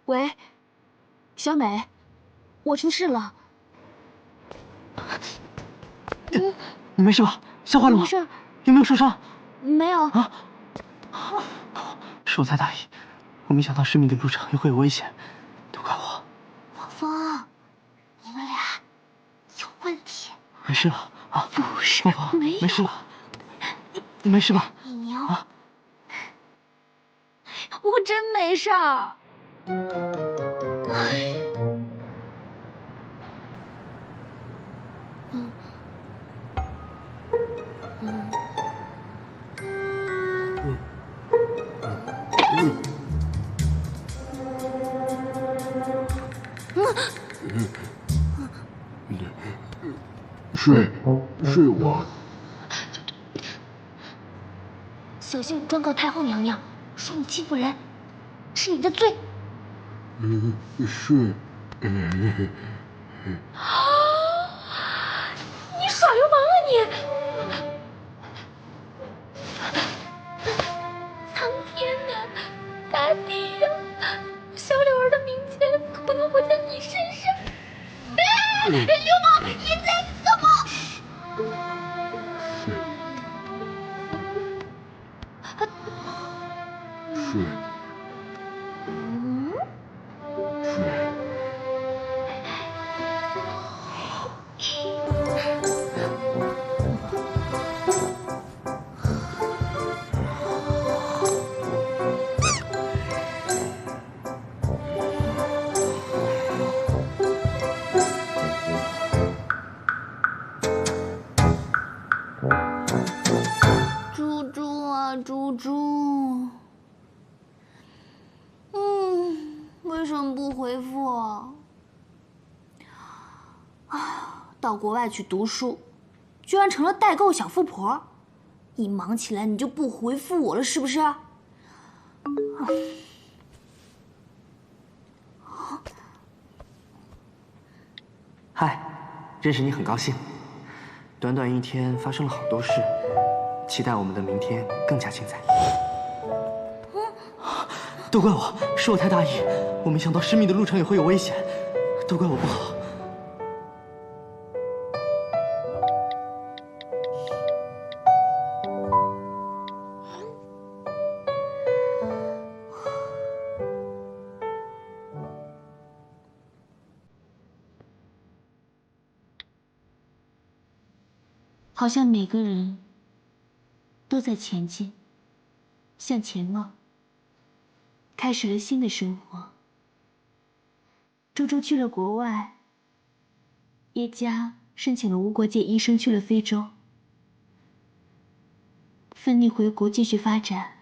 喂，小美，我出事了。你没事吧？吓坏了吗？没事。有没有受伤？没有。啊！是我太大意，我没想到10米的路程也会有危险，都怪我。王峰，你们俩有问题。没事吧？啊？不是，孟峰，没有。没事吧？你没事吧？你要啊？我真没事儿。睡我。索性状告太后娘娘，说你欺负人，是你的罪。是。你耍流氓啊你！苍天呐，大地呀，小柳儿的名节可不能毁在你身上！流氓，你在干嘛？睡。猪猪啊，猪猪，为什么不回复啊？到国外去读书，居然成了代购小富婆，一忙起来你就不回复我了，是不是？嗨，认识你很高兴。短短1天发生了好多事，期待我们的明天更加精彩。都怪我，是我太大意，我没想到10米的路程也会有危险，都怪我不好。好像每个人都在前进，向前望，开始了新的生活。猪猪去了国外，叶家申请了无国界医生去了非洲，芬妮回国继续发展。